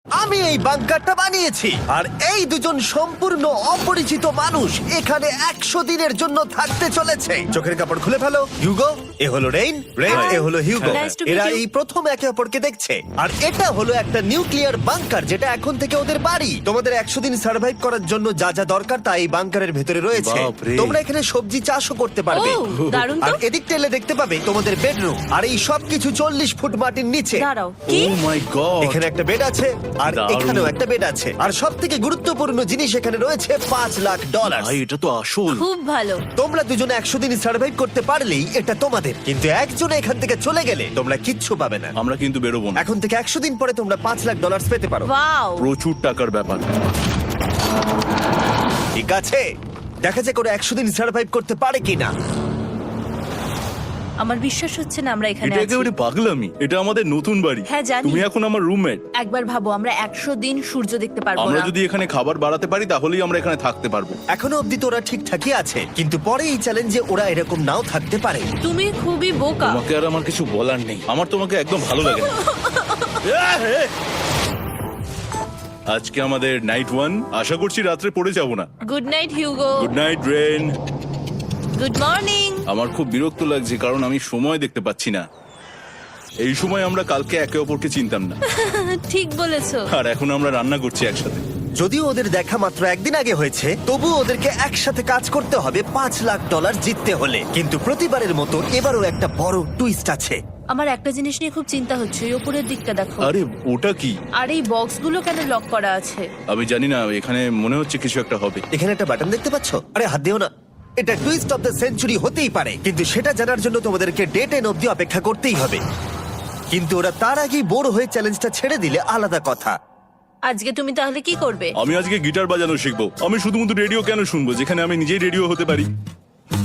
আমি এই বাংকারটা বানিয়েছি আর এই দুজন সম্পূর্ণ অপরিচিত মানুষ এখানে 100 দিনের জন্য থাকতে চলেছে। চোখের কাপড় খুলে ফেলো। হিউগো, এ হলো রেইন, এ হলো হিউগো। Nice to meet এরা you. এই প্রথম একে অপরকে দেখছে। আর এটা হলো একটা নিউক্লিয়ার বাংকার যেটা এখন থেকে ওদের বাড়ি। তোমাদের 100 দিন সার্ভাইভ করার জন্য যা যা দরকার তা এই বাংকারের ভেতরে রয়েছে। বাপরে। তোমরা এখানে সবজি চাষও করতে পারবে। ও, দারুণ তো। আর এদিক টেলে দেখতে পাবে তোমাদের বেডরুম। আর এই সবকিছু 40 ফুট মাটির নিচে। দাঁড়াও, কি? ও মাই গড, এখানে একটা বেড আছে আর দারুণ। এখানেও একটা বেড আছে। আর সব থেকে গুরুত্বপূর্ণ জিনিস এখানে রয়েছে $5 লাখ। ভাই এটা তো আসল। খুব ভালো। তোমরা দুজনে 100 দিন সার্ভাইভ করতে পারলেই এটা তোমাদের, কিন্তু একজন এখান থেকে চলে গেলে তোমরা কিচ্ছু পাবে না। আমরা কিন্তু বেরোবো না, এখন থেকে 100 দিন পরে তোমরা $5 লাখ পেতে পারো। ওয়াও। প্রচুর টাকার ব্যাপার। ঠিক আছে, দেখা যাক ওরা 100 দিন সার্ভাইভ করতে পারে কিনা। আমার বিশ্বাস হচ্ছে না আমরা এখানে এটা আছি। একেবারে পাগলামি। এটা আমাদের নতুন বাড়ি। হ্যাঁ, জানি। তুমি এখন আমার রুমমেট। একবার ভাবো, আমরা 100 দিন সূর্য দেখতে পারবো আমরা না। যদি এখানে খাবার বাড়াতে পারি তাহলেই আমরা এখানে থাকতে পারবো। এখনো অব্দি তো ওরা ঠিকঠাকই আছে, কিন্তু পরে এই চ্যালেঞ্জে ওরা এরকম নাও থাকতে পারে। তুমি খুবই বোকা। তোমাকে আর আমার কিছু বলার নেই। আমার তোমাকে একদম ভালো লাগে না। আজকে আমাদের নাইট 1। আশা করছি রাত্রে পড়ে যাব না। Good night Hugo. Good night Ren. Good morning. আমার খুব বিরক্ত লাগছে কারণ আমি সময় দেখতে পাচ্ছি না। এই সময় আমরা কালকে একে অপরকে চিনতাম না, ঠিক বলেছো। আর এখন আমরা রান্না করছি একসাথে। যদিও ওদের দেখা মাত্র একদিন আগে হয়েছে, তবুও ওদেরকে একসাথে কাজ করতে হবে $5 লাখ জিততে হলে। কিন্তু প্রতিবারের মতো এবারও একটা বড় টুইস্ট আছে। আমার একটা জিনিস নিয়ে খুব চিন্তা হচ্ছে, ওই উপরের দিকটা দেখো। আরে ওটা কি? আর এই বক্সগুলো কেন লক করা আছে? আমি জানি না, এখানে মনে হচ্ছে কিছু একটা হবে। এখানে একটা বাটন দেখতে পাচ্ছ? আরে হাত দিও না। এটা টুইস্ট অফ দ্য সেঞ্চুরি হতেই পারে, কিন্তু সেটা জানার জন্য তোমাদেরকে ডে 10 অব্দি অপেক্ষা করতেই হবে। কিন্তু ওরা তার আগেই বোর হয়ে চ্যালেঞ্জটা ছেড়ে দিলে আলাদা কথা। আজকে তুমি তাহলে কি করবে? আমি আজকে গিটার বাজানো শিখবো। আমি শুধুমাত্র রেডিও কেন শুনবো যেখানে আমি নিজেই রেডিও হতে পারি?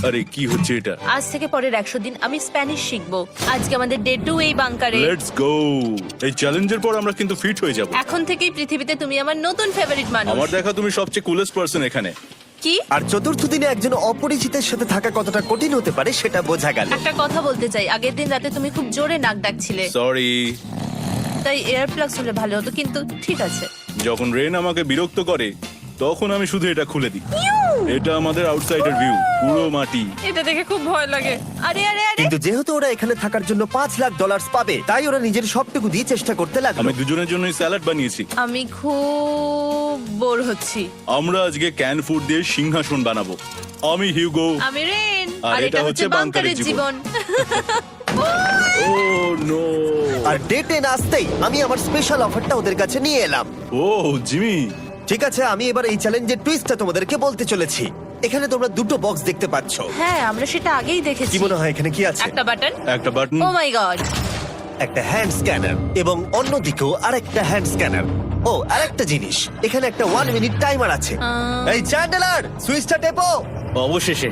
আরে কি হচ্ছে এটা? আজ থেকে পরের 100 দিন আমি স্প্যানিশ শিখবো। আজকে আমাদের ডে 2 এই বাংকারে। Let's go. এই চ্যালেঞ্জের পর আমরা কিন্তু ফিট হয়ে যাব। এখন থেকেই পৃথিবীতে তুমি আমার নতুন ফেভারিট মানুষ। আমার দেখা তুমি সবচেয়ে কুলেস্ট পারসন এখানে। কি? আর চতুর্থ দিনে একজন অপরিচিতের সাথে থাকা কতটা কঠিন হতে পারে সেটা বোঝা গেল। একটা কথা বলতে চাই, আগের দিন রাতে তুমি খুব জোরে নাক ডাকছিলে, সরি। তাই এয়ার প্লাগস হলে ভালো হতো, কিন্তু ঠিক আছে। যখন রেন আমাকে বিরক্ত করে তখন আমি শুধু এটা খুলে দিই। এটা আমাদের আউটসাইডার ভিউ, পুরো মাটি। এটা দেখে খুব ভয় লাগে। আরে আরে আরে, কিন্তু যেহেতু ওরা এখানে থাকার জন্য $5 লাখ পাবে, তাই ওরা নিজের সবটুকু দিয়ে চেষ্টা করতে লাগলো। আমি দুজনের জন্যই স্যালাড বানিয়েছি। আমি খুব বোর হচ্ছি। আমরা আজকে ক্যান ফুড দিয়ে সিংহাসন বানাবো। আমি হিউগো। আমি রেন, আর আর এটা হচ্ছে বাংকারের জীবন। ও নো। আর ডে 10 আসতেই আমি আমার স্পেশাল অফারটা ওদের কাছে নিয়ে এলাম। ও জিমি। ঠিক আছে, আমি এবার এই চ্যালেঞ্জের টুইস্টটা তোমাদেরকে বলতে চলেছি। এখানে তোমরা দুটো বক্স দেখতে পাচ্ছ। হ্যাঁ, আমরা সেটা আগেই দেখেছি। কি মনে হয় এখানে কি আছে? একটা বাটন। একটা বাটন। O my god. একটা হ্যান্ড স্ক্যানার এবং অন্যদিকেও আরেকটা হ্যান্ড স্ক্যানার। ও, আরেকটা জিনিস, এখানে একটা 1 মিনিট টাইমার আছে। এই চ্যান্ডেলার, সুইচটা টেপো। অবশেষে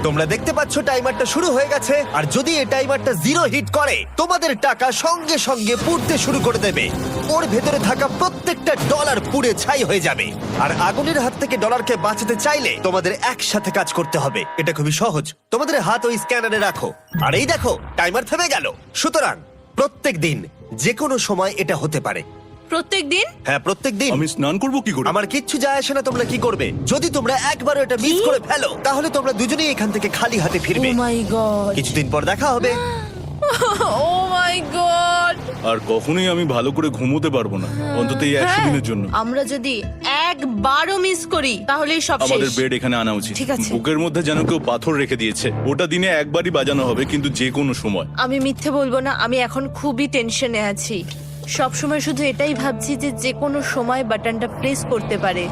তোমরা দেখতে পাচ্ছ টাইমারটা শুরু হয়ে গেছে। আর যদি এই টাইমারটা 0 হিট করে, তোমাদের টাকা সঙ্গে সঙ্গে পুড়তে শুরু করে দেবে। ওর ভেতরে থাকা প্রত্যেকটা ডলার পুড়ে ছাই হয়ে যাবে। আর আগুনের হাত থেকে ডলারকে বাঁচাতে চাইলে তোমাদের একসাথে কাজ করতে হবে। এটা খুবই সহজ। তোমাদের হাত ওই স্ক্যানারে রাখো, আর এই দেখো টাইমার থেমে গেল। সুতরাং প্রত্যেক দিন যে কোনো সময় এটা হতে পারে। প্রত্যেক দিন? হ্যাঁ, প্রত্যেক দিন। আমি স্নান করব কি করে? আমার কিচ্ছু যায় আসে না তোমরা কি করবে। যদি তোমরা একবারও এটা মিস করে ফেলো, তাহলে তোমরা দুজনেই এখান থেকে খালি হাতে ও ফিরবে। মাই গড। কিছুদিন পর দেখা হবে। ও মাই গড। আর কখনোই আমি ভালো করে ঘুমোতে পারবো না, অন্তত এই 100 দিনের জন্য। আমরা যদি একবারও মিস করি তাহলেই সব আমাদের শেষ। বেড এখানে আনা উচিত। ঠিক আছে। বুকের মধ্যে যেন কেউ পাথর রেখে দিয়েছে। ওটা দিনে একবারই বাজানো হবে, কিন্তু যে কোনো সময়। আমি মিথ্যে বলবো না, আমি এখন খুবই টেনশনে আছি। সব সময় শুধু এটাই ভাবছি যে যে কোনো সময় বাটনটা প্রেস করতে পারে।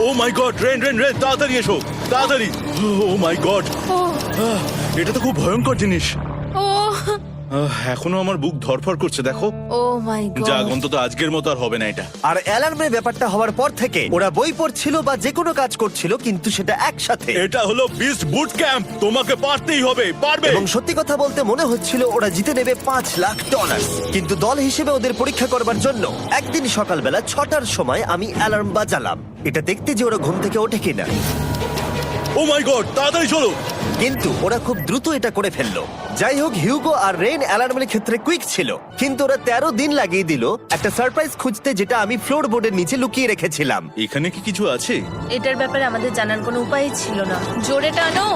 ও my god, rain rain rain, তাড়াতাড়ি এসো, তাড়াতাড়ি। ও মাই গড, ও এটা তো খুব ভয়ঙ্কর জিনিস। ও এখনো আমার বুক ধরফর করছে, দেখো। ও মাই যাক, গড। অন্তত আজকের মতো আর হবে না এটা। আর অ্যালার্মের ব্যাপারটা হওয়ার পর থেকে ওরা বই পড়ছিল বা যে কোনো কাজ করছিল, কিন্তু সেটা একসাথে। এটা হলো বিস্ট বুট ক্যাম্প, তোমাকে পারতেই হবে, পারবে। এবং সত্যি কথা বলতে মনে হচ্ছিল ওরা জিতে নেবে $5 লাখ। কিন্তু দল হিসেবে ওদের পরীক্ষা করবার জন্য একদিন সকালবেলা 6টার সময় আমি অ্যালার্ম বাজালাম, এটা দেখতে যে ওরা ঘুম থেকে ওঠে কিনা। ও মাই গড, তাড়াতাড়ি চলো। কিন্তু ওরা খুব দ্রুত এটা করে ফেললো। যাই হোক, হিউগো আর রেন অ্যালার্মের ক্ষেত্রে কুইক ছিল, কিন্তু ওরা 13 দিন লাগিয়ে দিল একটা সারপ্রাইজ খুঁজতে, যেটা আমি ফ্লোর বোর্ডের নিচে লুকিয়ে রেখেছিলাম। এখানে কি কিছু আছে? এটার ব্যাপারে আমাদের জানার কোনো উপায় ছিল না। জোরে টানো।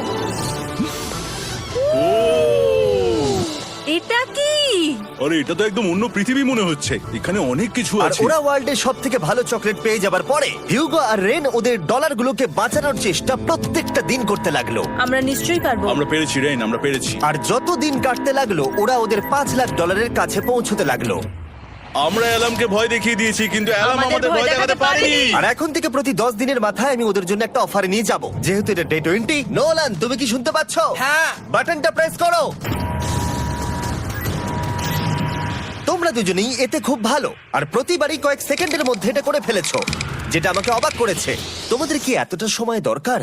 এটা কি? আরে এটা তো একদম অন্য পৃথিবী মনে হচ্ছে। এখানে অনেক কিছু আর আছে। ওরা ওয়ার্ল্ডের সব থেকে ভালো চকলেট পেয়ে যাবার পরে হিউগো আর রেন ওদের ডলারগুলোকে বাঁচানোর চেষ্টা প্রত্যেকটা দিন করতে লাগলো। আমরা নিশ্চয়ই পারবো। আমরা পেরেছি রেন, আমরা পেরেছি। আর যত দিন কাটতে লাগলো, ওরা ওদের $5,00,000 কাছে পৌঁছতে লাগলো। আমরা অ্যালামকে ভয় দেখিয়ে দিয়েছি, কিন্তু অ্যালাম আমাদের আমাদের ভয় ভয় দেখাতে দেখাতে পারেনি। পারেনি। আর এখন থেকে প্রতি 10 দিনের মাথায় আমি ওদের জন্য একটা অফার নিয়ে যাব, যেহেতু এটা ডে 20। নোলান, তুমি কি শুনতে পাচ্ছ? হ্যাঁ। বাটনটা প্রেস করো। তোমরা দুজনেই এতে খুব ভালো, আর প্রতিবারই কয়েক সেকেন্ডের মধ্যে এটা করে ফেলেছো, যেটা আমাকে অবাক করেছে। তোমাদের কি এতটা সময় দরকার?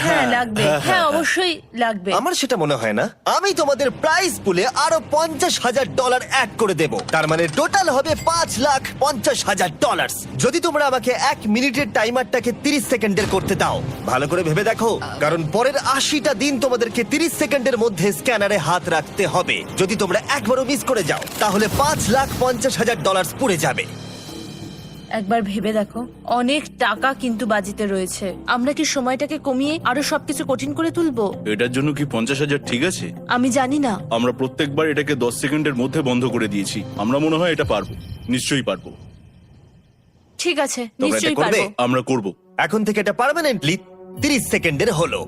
হ্যাঁ লাগবে, হ্যাঁ অবশ্যই লাগবে। আমার সেটা মনে হয় না। আমি তোমাদের প্রাইস পুলে আরো $50,000 অ্যাড করে দেব, তার মানে টোটাল হবে $5,50,000। যদি তোমরা আমাকে 1 মিনিটের টাইমারটাকে 30 সেকেন্ডের করতে দাও। ভালো করে ভেবে দেখো, কারণ পরের 80টা দিন তোমাদেরকে 30 সেকেন্ডের মধ্যে স্ক্যানারে হাত রাখতে হবে। যদি তোমরা একবারও মিস করে যাও, তাহলে $5,50,000 পুড়ে যাবে। একবার ভেবে দেখো, অনেক টাকা কিন্তু বাজিতে রয়েছে। আমরা কি সময়টাকে কমিয়ে আরো সবকিছু কঠিন করে তুলবো? এটার জন্য কি 50,000 ঠিক আছে? আমি জানি না। আমরা প্রত্যেকবার এটাকে 10 সেকেন্ডের মধ্যে বন্ধ করে দিয়েছি। আমরা মনে হয় এটা পারবো, নিশ্চয়ই পারবো। ঠিক আছে, তোমরা এটা নিশ্চয়ই করবে? পারবো। আমরা করব। এখন থেকে এটা পার্মানেন্টলি 30 সেকেন্ডের হলো।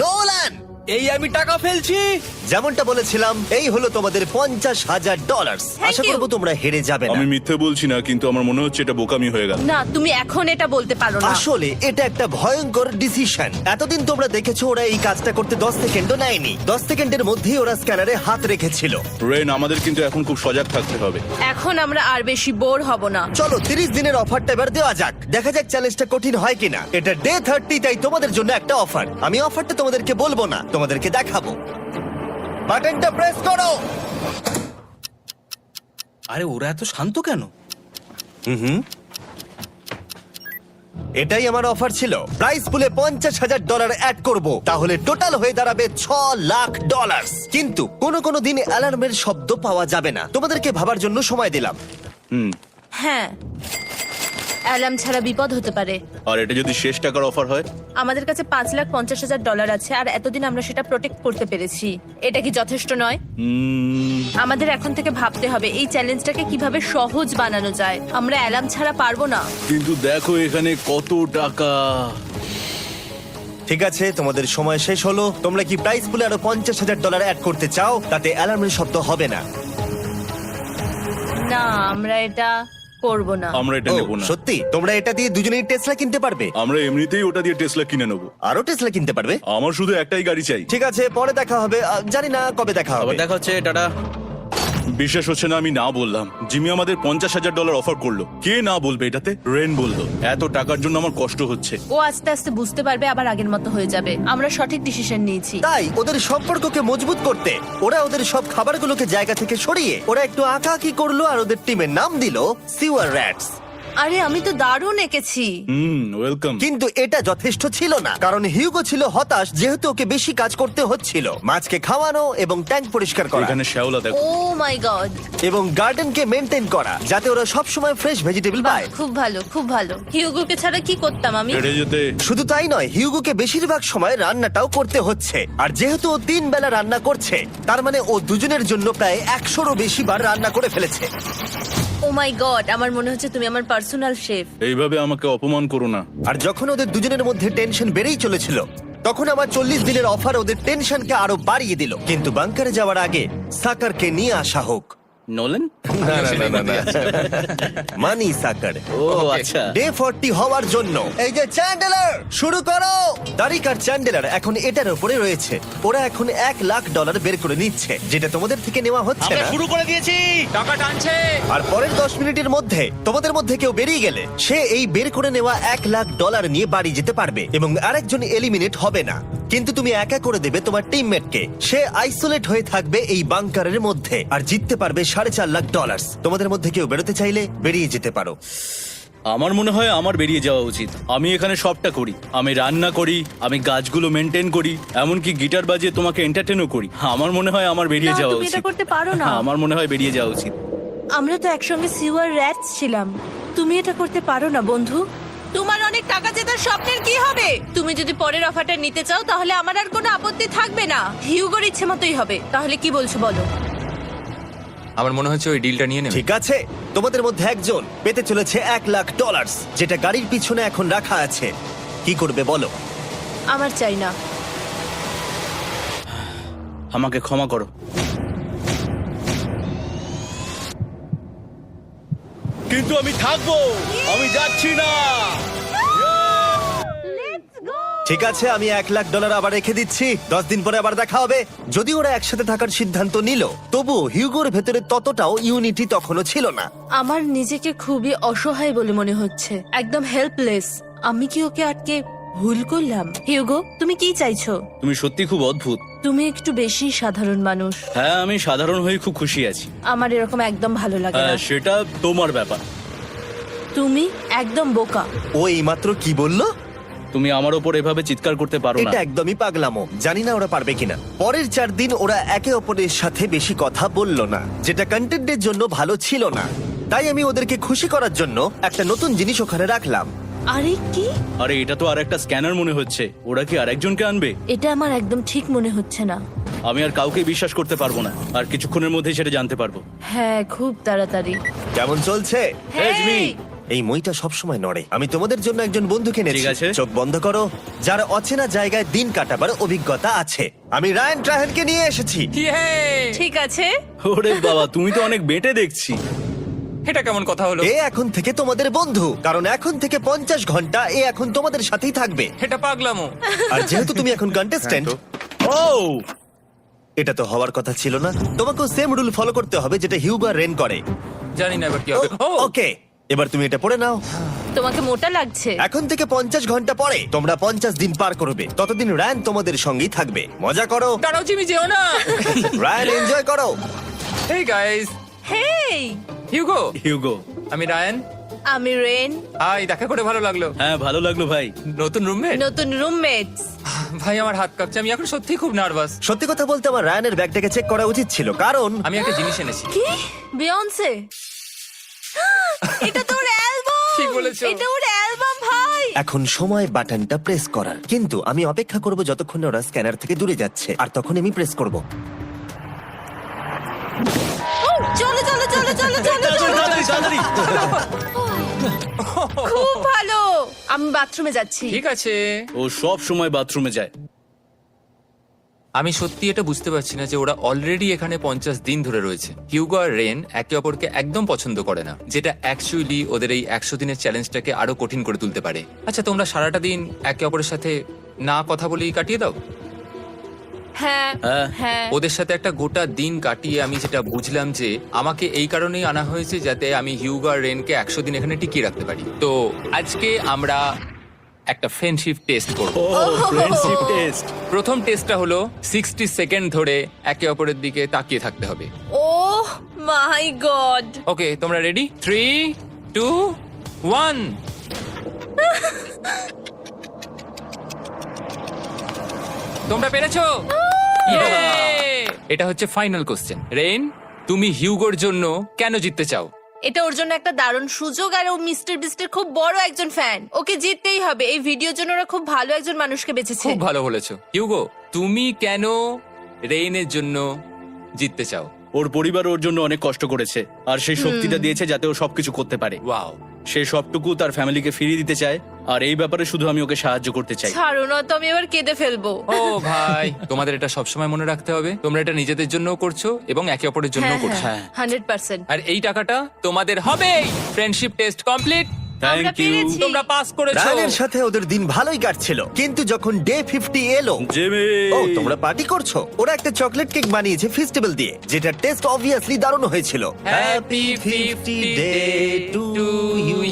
নোলান, এই আমি টাকা ফেলছি। যেমনটা বলেছিলাম, এই হলো তোমাদের $50,000। Thank Asha you. করবো তোমরা হেরে যাবে না। আমি মিথ্যে বলছি না, কিন্তু আমার মনে হচ্ছে এটা বোকামি হয়ে গেল। না, তুমি এখন এটা বলতে পারো না। আসলে এটা একটা ভয়ঙ্কর ডিসিশন। এতদিন তোমরা দেখেছো ওরা এই কাজটা করতে 10 সেকেন্ডও নেয়নি। 10 সেকেন্ডের মধ্যেই ওরা স্ক্যানারে হাত রেখেছিল। রেন, আমাদের কিন্তু এখন খুব সজাগ থাকতে হবে। এখন আমরা আর বেশি বোর হব না। চলো 30 দিনের অফারটা এবার দেওয়া যাক, দেখা যাক চ্যালেঞ্জটা কঠিন হয় কিনা। এটা ডে 30, তাই তোমাদের জন্য একটা অফার। আমি অফারটা তোমাদেরকে বলবো না, তোমাদেরকে দেখাবো। বাটনটা প্রেস করো। আরে ওরা এত শান্ত কেন? এটাই আমার অফার ছিল। প্রাইস পুলে $50,000 অ্যাড করব, তাহলে টোটাল হয়ে দাঁড়াবে $6,00,000। কিন্তু কোনো দিন অ্যালার্মের শব্দ পাওয়া যাবে না। তোমাদেরকে ভাবার জন্য সময় দিলাম। হ্যাঁ, অ্যালার্ম ছাড়া বিপদ হতে পারে। আর এটা যদি শেষ টাকার অফার হয়? আমাদের কাছে $5,50,000 আছে, আর এতদিন আমরা সেটা প্রোটেক্ট করতে পেরেছি। এটা কি যথেষ্ট নয়? আমাদের এখন থেকে ভাবতে হবে এই চ্যালেঞ্জটাকে কিভাবে সহজ বানানো যায়। আমরা অ্যালার্ম ছাড়া পারবো না। কিন্তু দেখো এখানে কত টাকা। ঠিক আছে, তোমাদের সময় শেষ হলো। তোমরা কি প্রাইস পুলে আরো $50,000 অ্যাড করতে চাও? তাতে অ্যালার্মের শব্দ হবে না। না, আমরা এটা করব না। আমরা এটা ও, নেব না। সত্যি? তোমরা এটা দিয়ে দুজনেই টেসলা কিনতে পারবে? আমরা এমনিতেই ওটা দিয়ে টেসলা কিনে নেবো। আরো টেসলা কিনতে পারবে? আমার শুধু একটাই গাড়ি চাই। ঠিক আছে, পরে দেখা হবে। জানি না কবে দেখা হবে। আবার দেখা হচ্ছে, টাটা। বিশ্বাস হচ্ছে না আমি না বললাম। জিমি আমাদের $50,000 অফার করলো। কে না বলবে এটাতে? রেন বললো। এত টাকার জন্য আমার কষ্ট হচ্ছে। ও আস্তে আস্তে বুঝতে পারবে, আবার আগের মতো হয়ে যাবে। আমরা সঠিক ডিসিশন নিয়েছি। তাই ওদের সম্পর্ককে মজবুত করতে ওরা ওদের সব খাবারগুলোকে জায়গা থেকে সরিয়ে ওরা একটু আঁকাআঁকি করলো, আর ওদের টিমের নাম দিল সিওয়ার র্যাটস। আরে আমি তো দারুণ এঁকেছি। ওয়েলকাম। কিন্তু এটা যথেষ্ট ছিল না, কারণ হিউগো ছিল হতাশ, যেহেতু ওকে বেশি কাজ করতে হচ্ছিল। মাছকে খাওয়ানো এবং ট্যাঙ্ক পরিষ্কার করা এখানে শ্যাওলা দেখো। ও মাই গড, এবং গার্ডেনকে মেনটেন করা, যাতে ওরা সব সময় ফ্রেশ ভেজিটেবল পায়। খুব ভালো, খুব ভালো। হিউগোকে ছাড়া কি করতাম আমি? হেরে যেতে। শুধু তাই নয়, হিউগোকে বেশিরভাগ সময় রান্নাটাও করতে হচ্ছে। আর যেহেতু ও 3 বেলা রান্না করছে, তার মানে ও দুজনের জন্য প্রায় 100রও বেশি বার রান্না করে ফেলেছে। ও মাই গড, আমার মনে হচ্ছে তুমি আমার পার্সোনাল শেফ। এইভাবে আমাকে অপমান করো না। আর যখন ওদের দুজনের মধ্যে টেনশন বেড়েই চলেছিল, তখন আমার 40 দিনের অফার ওদের টেনশনকে আরো বাড়িয়ে দিল। কিন্তু বাংকারে যাওয়ার আগে সাকারকে নিয়ে আসা হোক। নোলেন? মানি সাকার। ও আচ্ছা। ডে 40 হওয়ার জন্য এই যে চ্যান্ডেলার শুরু করো। তারিক আর চ্যান্ডেলার এখন এটার উপরে রয়েছে। ওরা এখন $1,00,000 বের করে নিচ্ছে, যেটা তোমাদের থেকে নেওয়া হচ্ছে আমরা না। শুরু করে দিয়েছি, টাকা টানছে। আর পরের 10 মিনিটের মধ্যে তোমাদের মধ্যে কেউ বেরিয়ে গেলে সে এই বের করে নেওয়া $1,00,000 নিয়ে বাড়ি যেতে পারবে, এবং আরেকজন এলিমিনেট হবে না। কিন্তু তুমি একা করে দেবে তোমার টিমমেটকে। সে আইসোলেট হয়ে থাকবে এই বাংকারের মধ্যে, আর জিততে পারবে $4.5 লাখ। তোমাদের মধ্যে কেউ বেরোতে চাইলে বেরিয়ে যেতে পারো। আমার মনে হয় আমার বেরিয়ে যাওয়া উচিত। আমি এখানে সবটা করি, আমি রান্না করি, আমি গাছগুলো মেনটেন করি, এমনকি গিটার বাজিয়ে তোমাকে এন্টারটেনও করি। আমার মনে হয় আমার বেরিয়ে না, যাওয়া তুমি উচিত। এটা করতে পারো না। আমার মনে হয় বেরিয়ে যাওয়া উচিত। আমরা তো একসঙ্গে সিওয়ার র্যাটস ছিলাম। তুমি এটা করতে পারো না বন্ধু। তোমার অনেক টাকা জেতার স্বপ্নের কি হবে? তুমি যদি পরের অফারটা নিতে চাও তাহলে আমার আর কোনো আপত্তি থাকবে না। হিউগোর ইচ্ছে মতোই হবে। তাহলে কি বলছো বলো? আমার মনে হচ্ছে ওই ডিলটা নিয়ে নেবে। ঠিক আছে, তোমাদের মধ্যে একজন পেতে চলেছে $1,00,000, যেটা গাড়ির পিছনে এখন রাখা আছে। কি করবে বলো? আমার চাই না। আমাকে ক্ষমা করো। কিন্তু আমি থাকবো, আমি যাচ্ছি না। ঠিক আছে, আমি $1,00,000 আবার রেখে দিচ্ছি। 10 দিন পরে আবার দেখা হবে। যদি ওরা একসাথে থাকার সিদ্ধান্ত নিল, তবু হিউগোর ভেতরে ততটাও ইউনিটি তখনও ছিল না। আমার নিজেকে খুবই অসহায় বলে মনে হচ্ছে, একদম হেল্পলেস। আমি কি ওকে আটকে ভুল করলাম? হিউগো, তুমি কি চাইছো? তুমি সত্যি খুব অদ্ভুত। তুমি একটু বেশি সাধারণ মানুষ। হ্যাঁ, আমি সাধারণ হয়ে খুব খুশি আছি। আমার এরকম একদম ভালো লাগে না। হ্যাঁ, সেটা তোমার ব্যাপার। তুমি একদম বোকা। ও এইমাত্র কি বললো? তুমি আমার ওপর এভাবে চিৎকার করতে পারো না। এটা একদমই পাগলামো। জানি না ওরা পারবে কিনা। পরের 4 দিন ওরা একে অপরের সাথে বেশি কথা বলল না, যেটা কন্টেন্টের জন্য ভালো ছিল না। তাই আমি ওদেরকে খুশি করার জন্য একটা নতুন জিনিস ওখানে রাখলাম। আরে কি? আরে এটা তো আর একটা স্ক্যানার মনে হচ্ছে। ওরা কি আরেকজনকে আনবে? এটা আমার একদম ঠিক মনে হচ্ছে না। আমি আর কাউকে বিশ্বাস করতে পারবো না। আর কিছুক্ষণের মধ্যেই সেটা জানতে পারবো। হ্যাঁ, খুব তাড়াতাড়ি। কেমন চলছে? Hey, Jimmy! এই মইটা সবসময় নড়ে। আমি তোমাদের জন্য একজন বন্ধুকে এনেছি। ঠিক আছে। চোখ বন্ধ করো। যার অচেনা জায়গায় দিন কাটাবার অভিজ্ঞতা আছে। আমি রায়ান ট্রাহেনকে নিয়ে এসেছি। ইয়ে! ঠিক আছে। ওরে বাবা, তুমি তো অনেক বেটে দেখছি। এটা কেমন কথা হলো? এ এখন থেকে তোমাদের বন্ধু, কারণ এখন থেকে 50 ঘন্টা এ এখন তোমাদের সাথেই থাকবে। এটা পাগলামো। আর যেহেতু তুমি এখন কন্টেস্ট্যান্ট, ও এটা তো হওয়ার কথা ছিল না। তোমাকেও সেম রুল ফলো করতে হবে যেটা হিউগো আর রেন করে। জানি না এবার কি হবে। ও ওকে, এবার তুমি এটা পড়ে নাও। তোমাকে মোটা লাগছে। এখন থেকে 50 ঘন্টা পরে তোমরা 50 দিন পার করবে। ততদিন রায়ান তোমাদের সঙ্গেই থাকবে। মজা করো। দাঁড়াও জিমি, যেও না। রায়ান, এনজয় করো। হেই গাইস, হেই, হিউগো। হিউগো। আমি রায়ান। আমি রেন। হাই, দেখা করে ভালো লাগলো। হ্যাঁ, ভালো লাগলো ভাই। নতুন রুমমেট। নতুন রুমমেটস। ভাই, আমার হাত কাঁপছে। আমি এখন সত্যি খুব নার্ভাস। সত্যি কথা বলতে আমার রায়ানের ব্যাগটাকে চেক করা উচিত ছিল, কারণ আমি একটা জিনিস এনেছি। কি? বিয়ন্সে? এটা তোর অ্যালবাম। ঠিক বলেছো। এটা ওর অ্যালবাম ভাই। এখন সময় বাটনটা প্রেস করার। কিন্তু আমি অপেক্ষা করব যতক্ষণ না ওরা স্ক্যানার থেকে দূরে যাচ্ছে, আর তখন আমি প্রেস করব। ও, চলো চলো চলো চলো চলো চলো। তাড়াতাড়ি, তাড়াতাড়ি। খুব ভালো। আমি বাথরুমে যাচ্ছি। ঠিক আছে। ও সব সময় বাথরুমে যায়। আমি সত্যি এটা বুঝতে পারছি না যে ওরা অলরেডি এখানে 50 দিন ধরে রয়েছে। হিউগো আর রেন একে অপরকে একদম পছন্দ করে না, যেটা অ্যাকচুয়ালি ওদের এই 100 দিনের চ্যালেঞ্জটাকে আরো কঠিন করে তুলতে পারে। আচ্ছা, তোমরা সারাটা দিন একে অপরের সাথে না কথা বলেই কাটিয়ে দাও? হ্যাঁ হ্যাঁ। হ্যাঁ। ওদের সাথে একটা গোটা দিন কাটিয়ে আমি যেটা বুঝলাম যে আমাকে এই কারণেই আনা হয়েছে যাতে আমি হিউগো আর রেনকে 100 দিন এখানে টিকিয়ে রাখতে পারি। তো আজকে আমরা একটা ফ্রেন্ডশিপ টেস্ট করব। ও ফ্রেন্ডশিপ টেস্ট। প্রথম টেস্টটা হলো 60 সেকেন্ড ধরে একে অপরের দিকে তাকিয়ে থাকতে হবে। ওহ মাই গড। ওকে, তোমরা রেডি? 3, 2, 1। তোমরা পেরেছো? Yay! এটা হচ্ছে ফাইনাল কোশ্চেন। রেন, তুমি হিউগোর জন্য কেন জিততে চাও? এটা ওর জন্য একটা দারুণ সুযোগ, আর ও মিস্টার বিস্টের খুব বড় একজন ফ্যান। ওকে জিততেই হবে। এই ভিডিওর জন্য ওরা খুব ভালো একজন মানুষকে বেছেছে। খুব ভালো বলেছো। হিউগো, তুমি কেন রেইনের জন্য জিততে চাও? ওর পরিবার ওর জন্য অনেক কষ্ট করেছে, আর সেই শক্তিটা দিয়েছে যাতে ও সবকিছু করতে পারে। ওয়াও। সে সবটুকু তার ফ্যামিলিকে ফিরিয়ে দিতে চায়, আর এই ব্যাপারে শুধু আমি ওকে সাহায্য করতে চাই। ছাড়ো না তো, আমি এবার কেঁদে ফেলবো। ও ভাই, তোমাদের এটা সবসময় মনে রাখতে হবে। তোমরা এটা নিজেদের জন্যও করছো এবং একে অপরের জন্য হ্যাঁ করছো। হ্যাঁ 100%। আর এই টাকাটা তোমাদের হবে। Friendship test complete. আমরা থ্যাংক ইউ পেরেছি। তোমরা পাস করেছো। রায়ানের সাথে ওদের দিন ভালোই কাটছিল, কিন্তু যখন ডে 50 এলো, জিমি। ও তোমরা পার্টি করছো। ওরা একটা চকলেট কেক বানিয়েছে ফেস্টিভ্যাল দিয়ে, যেটা টেস্ট অবভিয়াসলি দারুণ হয়েছিল। Happy 50 day to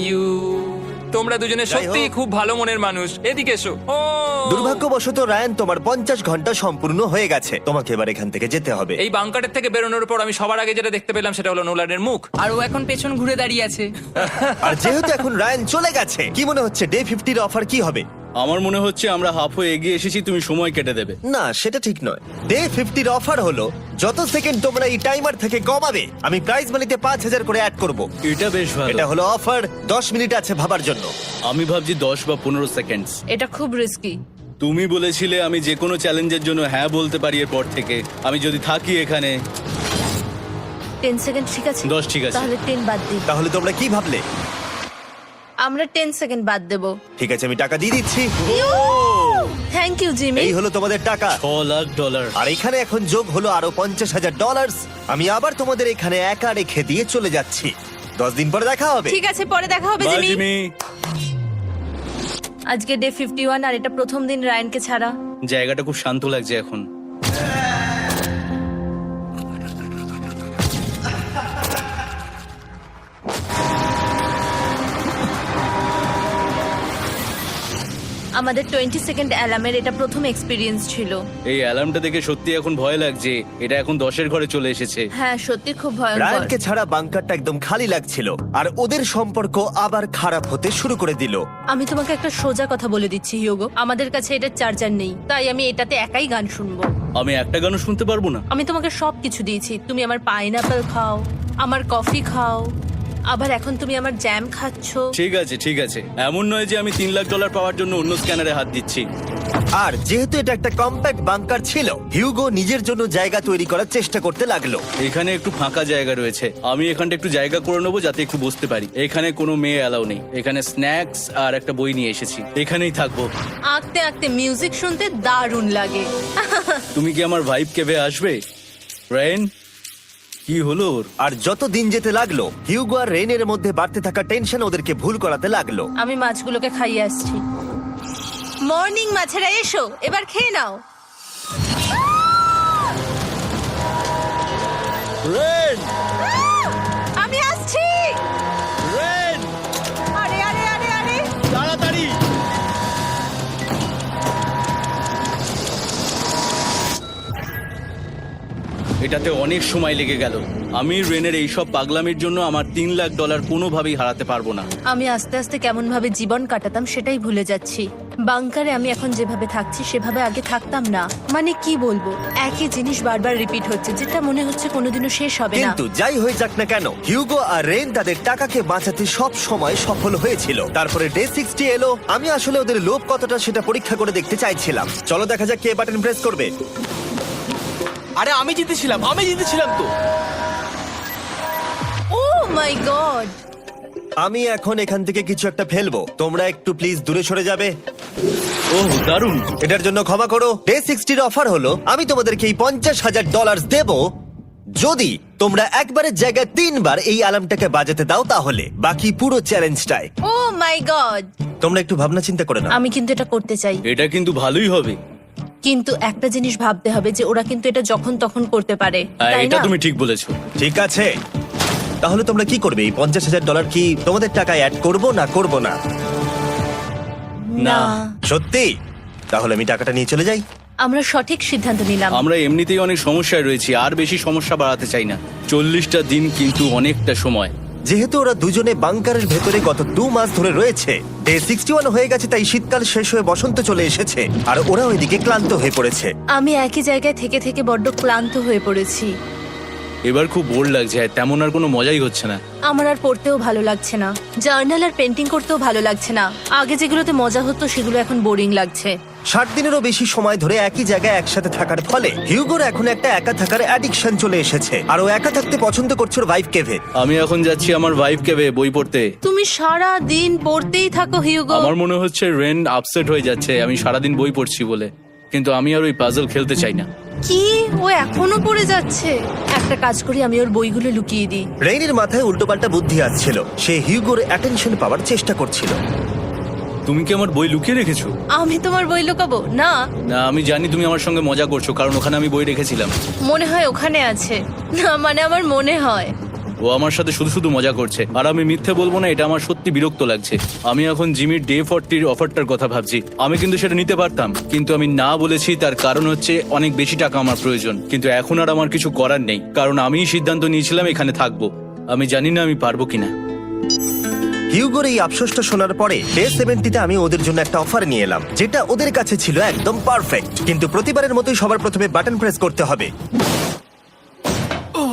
you. তোমরা দুজনে যাই সত্যি হোক। খুব ভালো মনের মানুষ, এদিকে এসো। ও দুর্ভাগ্যবশত রায়ান, তোমার 50 ঘন্টা সম্পূর্ণ হয়ে গেছে। তোমাকে এবার এখান থেকে যেতে হবে। এই বাংকারের থেকে বেরোনোর পর আমি সবার আগে যেটা দেখতে পেলাম সেটা হলো নোলানের মুখ। আর ও এখন পেছন ঘুরে দাঁড়িয়ে আছে। আর যেহেতু এখন রায়ান চলে গেছে, কি মনে হচ্ছে ডে 50 অফার কি হবে? আমার মনে হচ্ছে আমরা হাফ হয়ে এগিয়ে এসেছি, তুমি সময় কেটে দেবে। না, সেটা ঠিক নয়। ডে 50 অফার হলো যত সেকেন্ড তোমরা এই টাইমার থেকে কমাবে, আমি প্রাইজ মানিতে 5000 করে অ্যাড করব। এটা বেশ ভালো। এটা হলো অফার। 10 মিনিট আছে ভাবার জন্য। আমি ভাবছি 10 বা 15 সেকেন্ডস। এটা খুব রিস্কি। তুমি বলেছিলে আমি যে কোনো চ্যালেঞ্জের জন্য হ্যাঁ বলতে পারি এরপর থেকে। আমি যদি থাকি এখানে 10 সেকেন্ড ঠিক আছে? 10 ঠিক আছে। তাহলে 10 বাদ দিই। তাহলে তোমরা কি ভাবলে? আমরা 10 সেকেন্ড বাদ দেব। ঠিক আছে, আমি টাকা দিয়ে দিচ্ছি। Thank you Jimmy. এই হলো তোমাদের টাকা। $6,00,000। আর এখানে এখন যোগ হলো আরো $50,000। আমি আবার তোমাদের এখানে একা রেখে দিয়ে চলে যাচ্ছি। 10 দিন পরে দেখা হবে। ঠিক আছে, পরে দেখা হবে বাই জিমি। জিমি। আজকে ডে 51 আর এটা প্রথম দিন রায়ানকে ছাড়া। জায়গাটা খুব শান্ত লাগছে এখন। আমাদের 20 সেকেন্ড অ্যালার্মের এটা প্রথম এক্সপিরিয়েন্স ছিল। এই অ্যালার্মটা দেখে সত্যি এখন ভয় লাগছে। এটা এখন 10-এর ঘরে চলে এসেছে। হ্যাঁ, সত্যি খুব ভয়ঙ্কর। রায়ানকে ছাড়া বাংকারটা একদম খালি লাগছিল, আর ওদের সম্পর্ক আবার খারাপ হতে শুরু করে দিল। আমি তোমাকে একটা সোজা কথা বলে দিচ্ছি হিউগো, আমাদের কাছে এটা চার্জার নেই, তাই আমি এটাতে একাই গান শুনবো। আমি একটা গানও শুনতে পারবো না। আমি তোমাকে সবকিছু দিয়েছি, তুমি আমার পাইনাপেল খাও, আমার কফি খাও, আবার এখন তুমি আমার জ্যাম খাচ্ছো। ঠিক আছে ঠিক আছে, এমন নয় যে আমি $3,00,000 পাওয়ার জন্য অন্য স্ক্যানারে হাত দিচ্ছি। আর যেহেতু এটা একটা কম্প্যাক্ট বাংকার ছিল, হিউগো নিজের জন্য জায়গা তৈরি করার চেষ্টা করতে লাগলো। এখানে একটু ফাঁকা জায়গা রয়েছে, আমি এখানটা একটু জায়গা করে নেবো যাতে একটু বসতে পারি। এখানে কোনো মেয়ে অ্যালাউ নেই। এখানে স্ন্যাক্স আর একটা বই নিয়ে এসেছি, এখানেই থাকবো। আঁকতে আঁকতে মিউজিক শুনতে দারুণ লাগে। তুমি কি আমার ভাইব কেভে আসবে? রেন, কি হলো ওর? আর যত দিন যেতে লাগলো, হিউগো আর রেনের মধ্যে বাড়তে থাকা টেনশন ওদেরকে ভুল করাতে লাগলো। আমি মাছগুলোকে খাইয়ে আসছি। মর্নিং মাছেরা, এসো এবার খেয়ে নাও। রেন, আমি আসছি। রেন, আরে আরে আরে আরে, তাড়াতাড়ি! এটাতে অনেক সময় লেগে গেল। আমি রেনের এইসব পাগলামির জন্য আমার $3,00,000 কোনোভাবেই হারাতে পারবো না। আমি আস্তে আস্তে কেমন ভাবে জীবন কাটাতাম সেটাই ভুলে যাচ্ছি। বাংকারে আমি এখন যেভাবে থাকছি সেভাবে আগে থাকতাম না। মানে কি বলবো, একই জিনিস বারবার রিপিট হচ্ছে, যেটা মনে হচ্ছে কোনোদিনও শেষ হবে না। কিন্তু যাই হয়ে যাক না কেন, হিউগো আর রেন তাদের টাকাকে বাঁচাতে সব সময় সফল হয়েছিল। তারপরে ডে 60 এলো। আমি আসলে ওদের লোভ কতটা সেটা পরীক্ষা করে দেখতে চাইছিলাম। চলো দেখা যাক কে বাটন প্রেস করবে। আরে আমি জিতেছিলাম তো। ও মাই গড! আমি এখন এখান থেকে কিছু একটা ফেলবো। তোমরা একটু প্লিজ দূরে সরে যাবে। ওহ দারুণ। এটার জন্য ক্ষমা করো। ডে 60 অফার হলো আমি তোমাদেরকে এই $50,000 দেব যদি তোমরা একবারের জায়গায় 3 বার এই অ্যালার্মটাকে বাজাতে দাও। তাহলে বাকি পুরো চ্যালেঞ্জটাই ও মাই গড! তোমরা একটু ভাবনা চিন্তা করে নাও। আমি কিন্তু এটা করতে চাই, এটা কিন্তু ভালোই হবে। কিন্তু একটা জিনিস ভাবতে হবে যে ওরা কিন্তু এটা যখন তখন করতে পারে, হ্যাঁ, তাই এটা না? তুমি ঠিক বলেছো। ঠিক আছে, তাহলে তোমরা কি করবে? এই $50,000 কি তোমাদের টাকায় অ্যাড করবো না করবো না? না, সত্যি? তাহলে আমি টাকাটা নিয়ে চলে যাই। আমরা সঠিক সিদ্ধান্ত নিলাম। আমরা এমনিতেই অনেক সমস্যায় রয়েছি, আর বেশি সমস্যা বাড়াতে চাই না। 40টা দিন কিন্তু অনেকটা সময়। যেহেতু ওরা দুজনে বাংকারের ভেতরে গত 2 মাস ধরে রয়েছে, ডে 61 হয়ে গেছে, তাই শীতকাল শেষ হয়ে বসন্ত চলে এসেছে, আর ওরা ওইদিকে ক্লান্ত হয়ে পড়েছে। আমি একই জায়গায় থেকে থেকে বড্ড ক্লান্ত হয়ে পড়েছি। এবার খুব বোর লাগছে, আর তেমন আর কোনো মজাই হচ্ছে না। আমার আর পড়তেও ভালো লাগছে না, জার্নাল আর পেন্টিং করতেও ভালো লাগছে না। আগে যেগুলোতে মজা হতো সেগুলো এখন বোরিং লাগছে। 60 দিনেরও বেশি সময় ধরে একই জায়গায় একসাথে থাকার ফলে হিউগোর এখন একটা একা থাকার অ্যাডিকশন চলে এসেছে, আর ও একা থাকতে পছন্দ করছে ওর ভাইফ কেভে। আমি এখন যাচ্ছি আমার ভাইব কেভে বই পড়তে। তুমি সারা দিন পড়তেই থাকো হিউগো। আমার মনে হচ্ছে রেন আপসেট হয়ে যাচ্ছে আমি সারাদিন বই পড়ছি বলে, কিন্তু আমি আর ওই পাজল খেলতে চাই না। কি, ও এখনো পড়ে যাচ্ছে? একটা কাজ করি, আমি ওর বইগুলো লুকিয়ে দিই। রেইনের মাথায় উল্টোপাল্টা বুদ্ধি আসছিল। সে হিউগোর অ্যাটেনশন পাওয়ার চেষ্টা করছিল। তুমি কি আমার বই লুকিয়ে রেখেছো? আমি তোমার বই লুকাবো না। না, আমি জানি তুমি আমার সঙ্গে মজা করছো, কারণ ওখানে আমি বই রেখেছিলাম। মনে হয় ওখানে আছে। না মানে আমার মনে হয়। ও আমার সাথে শুধু শুধু মজা করছে, আর আমি মিথ্যে বলবো না, এটা আমার সত্যি বিরক্ত লাগছে। আমি এখন জিমির ডে 40 অফারটার কথা ভাবছি। আমি কিন্তু সেটা নিতে পারতাম, কিন্তু আমি না বলেছি। তার কারণ হচ্ছে অনেক বেশি টাকা আমার প্রয়োজন, কিন্তু এখন আর আমার কিছু করার নেই, কারণ আমিই সিদ্ধান্ত নিয়েছিলাম এখানে থাকবো। আমি জানি না আমি পারবো কিনা। হিউগোর এই আফসোসটা শোনার পরে ডে 70-তে আমি ওদের জন্য একটা অফার নিয়ে এলাম, যেটা ওদের কাছে ছিল একদম পারফেক্ট। কিন্তু প্রতিবারের মতোই সবার প্রথমে বাটন প্রেস করতে হবে।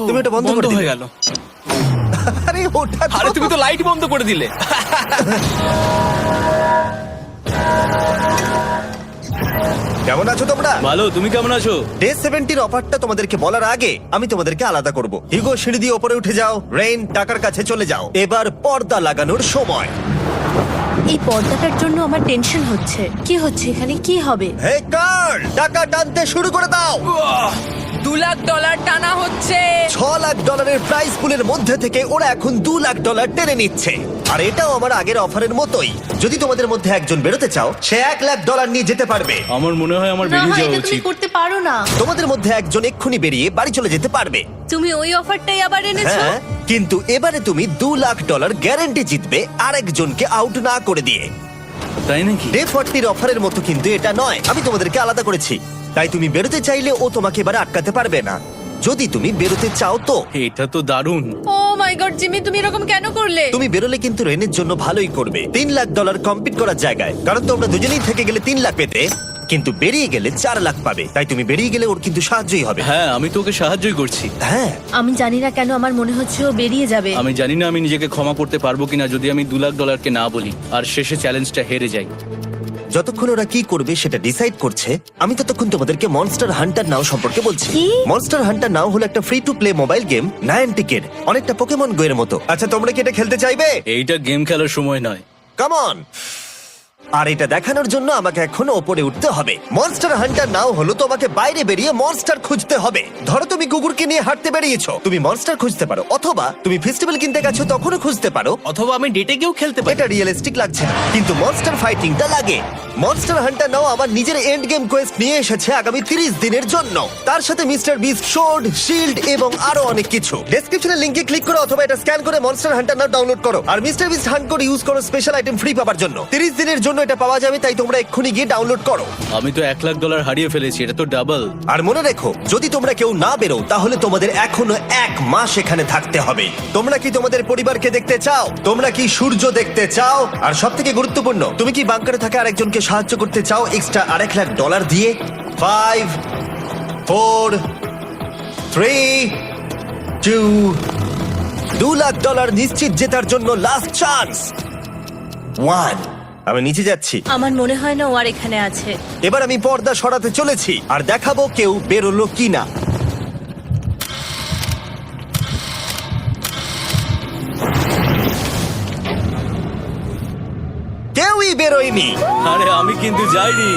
তুমি এটা বন্ধ করে বন্ধ দিলে। হয়ে গেল। আরে ওটা তো- আরে তুমি তো লাইট বন্ধ করে দিলে। কেমন আছো তোমরা? ভালো, তুমি কেমন আছো? ডে 70-র অফারটা তোমাদেরকে বলার আগে আমি তোমাদেরকে আলাদা করব। হিগো, সিঁড়ি দিয়ে ওপরে উঠে যাও। রেইন, টাকার কাছে চলে যাও। এবার পর্দা লাগানোর সময়। এই পর্দাটার জন্য আমার টেনশন হচ্ছে। কি হচ্ছে এখানে, কি হবে? হে কার্ল, টাকা টানতে শুরু করে দাও। $2 লাখ টানা হচ্ছে। $6 লাখ প্রাইস পুলের মধ্যে থেকে ওরা এখন $2 লাখ টেনে নিচ্ছে। আর এটাও আমার আগের অফারের মতোই। যদি তোমাদের মধ্যে একজন বেরোতে চাও, সে $1 লাখ নিয়ে যেতে পারবে। আমার মনে হয় আমার না, বেরিয়ে যাওয়া এটা তুমি উচিত। করতে পারো না। তোমাদের মধ্যে একজন এক্ষুনি বেরিয়ে বাড়ি চলে যেতে পারবে। তুমি ওই অফারটাই আবার এনেছো। হ্যাঁ, কিন্তু এবারে তুমি $2 লাখ গ্যারান্টি জিতবে আরেকজনকে আউট না করে দিয়ে। তাই নাকি? ডে 40-র অফারের মতো কিন্তু এটা নয়। আমি তোমাদেরকে আলাদা করেছি, তাই তুমি বেরোতে চাইলে ও তোমাকে এবারে আটকাতে পারবে না। যদি তুমি বেরোতে চাও তো। এটা তো দারুণ। ও মাই গড জিমি, তুমি এরকম কেন করলে? তুমি বেরোলে কিন্তু রেনের জন্য ভালোই করবে। $3 লাখ কম্পিট করার জায়গায়, কারণ তোমরা দুজনেই থেকে গেলে 3 লাখ পেতে, কিন্তু বেরিয়ে গেলে 4 লাখ পাবে। তাই তুমি বেরিয়ে গেলে ওর কিন্তু সাহায্যই হবে। হ্যাঁ, আমি তোকে সাহায্যই করছি। হ্যাঁ, আমি জানি না কেন আমার মনে হচ্ছে ও বেরিয়ে যাবে। আমি জানি না আমি নিজেকে ক্ষমা করতে পারবো কিনা যদি আমি $2 লাখ না বলি আর শেষে চ্যালেঞ্জটা হেরে যাই। যতক্ষণ ওরা কি করবে সেটা ডিসাইড করছে, আমি ততক্ষণ তোমাদেরকে মনস্টার হান্টার নাও সম্পর্কে বলছি। কি? মনস্টার হান্টার নাও হলো একটা free to play mobile game, নায়ান্টিকের, অনেকটা পোকেমন গো এর মতো। আচ্ছা, তোমরা কি এটা খেলতে চাইবে? এইটা গেম খেলার সময় নয়। Come on. আর এটা দেখানোর জন্য আমাকে এখন ওপরে উঠতে হবে। মনস্টার হান্টার নাও হলো তোমাকে বাইরে বেরিয়ে মনস্টার খুঁজতে হবে। ধরো তুমি কুকুরকে নিয়ে হাঁটতে বেরিয়েছো, তুমি মনস্টার খুঁজতে পারো, অথবা তুমি ফেস্টিভ্যাল কিনতে গেছো তখনও খুঁজতে পারো। অথবা আমি ডেটে গিয়েও খেলতে পারি। এটা রিয়েলিস্টিক লাগছে না, কিন্তু মনস্টার ফাইটিংটা লাগে। মনস্টার হান্টার নাও আমার নিজের এন্ড গেম কোয়েস্ট নিয়ে এসেছে আগামী 30 দিনের জন্য। তার সাথে মিস্টার বিস্ট সোর্ড, শিল্ড এবং আরো অনেক কিছু। ডেসক্রিপশনে লিংকে ক্লিক করো অথবা এটা স্ক্যান করে মনস্টার হান্টার নাও ডাউনলোড করো। আর mister beast hunt code use করো স্পেশাল আইটেম ফ্রি পাওয়ার জন্য। 30 দিনের জন্য এটা পাওয়া যাবে, তাই তোমরা এক্ষুনি গিয়ে ডাউনলোড করো। আমি তো $1 লাখ হারিয়ে ফেলেছি, এটা তো ডাবল। আর মনে রেখো, যদি তোমরা কেউ না বেরো তাহলে তোমাদের এখনো 1 মাস এখানে থাকতে হবে। তোমরা কি তোমাদের পরিবারকে দেখতে চাও? তোমরা কি সূর্য দেখতে চাও? আর সবথেকে গুরুত্বপূর্ণ, তুমি কি বাংকারে থাকা আরেকজনকে সাহায্য করতে চাও এক্সট্রা $1 লাখ দিয়ে? 5 4 3 2 $2 লাখ নিশ্চিত জেতার জন্য লাস্ট চান্স। 1। আমি নিচে যাচ্ছি। আমার মনে হয় না ও আর এখানে আছে। এবার আমি পর্দা সরাতে চলেছি আর দেখাবো কেউ বেরোলো কিনা। কেউই বেরোয়নি। আরে আমি কিন্তু যাইনি।